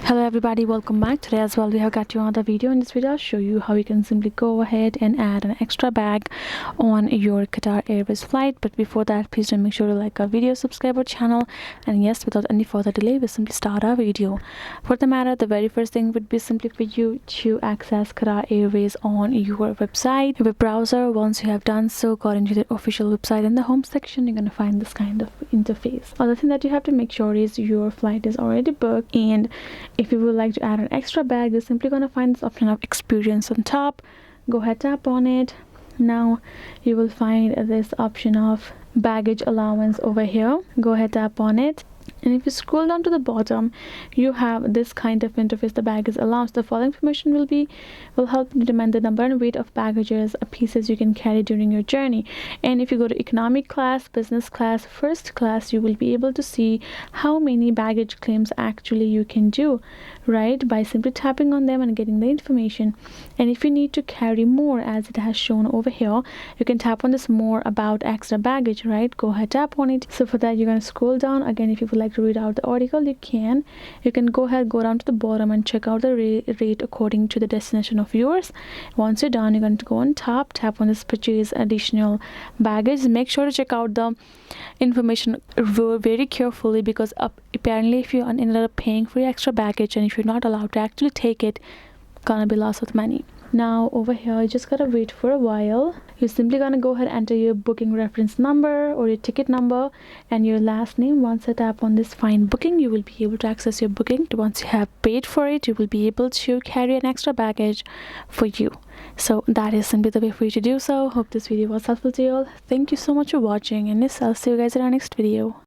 Hello everybody, welcome back. Today as well we have got you another video. In this video I'll show you how you can simply go ahead and add an extra bag on your Qatar Airways flight. But before that, please do make sure to like our video, subscribe our channel, and yes, without any further delay we'll simply start our video. For the matter, the very first thing would be simply for you to access Qatar Airways on your website, your web browser. Once you have done so, according to the official website, in the home section you're going to find this kind of interface. Other thing that you have to make sure is your flight is already booked, and if you would like to add an extra bag, you're simply going to find this option of experience on top. Go ahead, tap on it. Now you will find this option of baggage allowance over here. Go ahead, tap on it, and if you scroll down to the bottom, you have this kind of interface, the baggage allowance. The following information will help determine the number and weight of baggages pieces you can carry during your journey. And if you go to economy class, business class, first class, you will be able to see how many baggage claims actually you can do, right, by simply tapping on them and getting the information. And if you need to carry more, as it has shown over here, you can tap on this more about extra baggage, right? Go ahead, tap on it. So for that, you're going to scroll down. Again, if you would like to read out the article, you can go ahead, go down to the bottom and check out the rate according to the destination of yours. Once you're done, you're going to go on top, tap on this purchase additional baggage. Make sure to check out the information very carefully, because apparently if you ended up paying for your extra baggage and if you're not allowed to actually take it, gonna be loss of money. Now over here, you just gotta wait for a while. You're simply gonna go ahead and enter your booking reference number or your ticket number and your last name. Once I tap on this find booking, you will be able to access your booking. Once you have paid for it, you will be able to carry an extra baggage for you. So that is simply the way for you to do so. Hope this video was helpful to you all. Thank you so much for watching, and yes, I'll see you guys in our next video.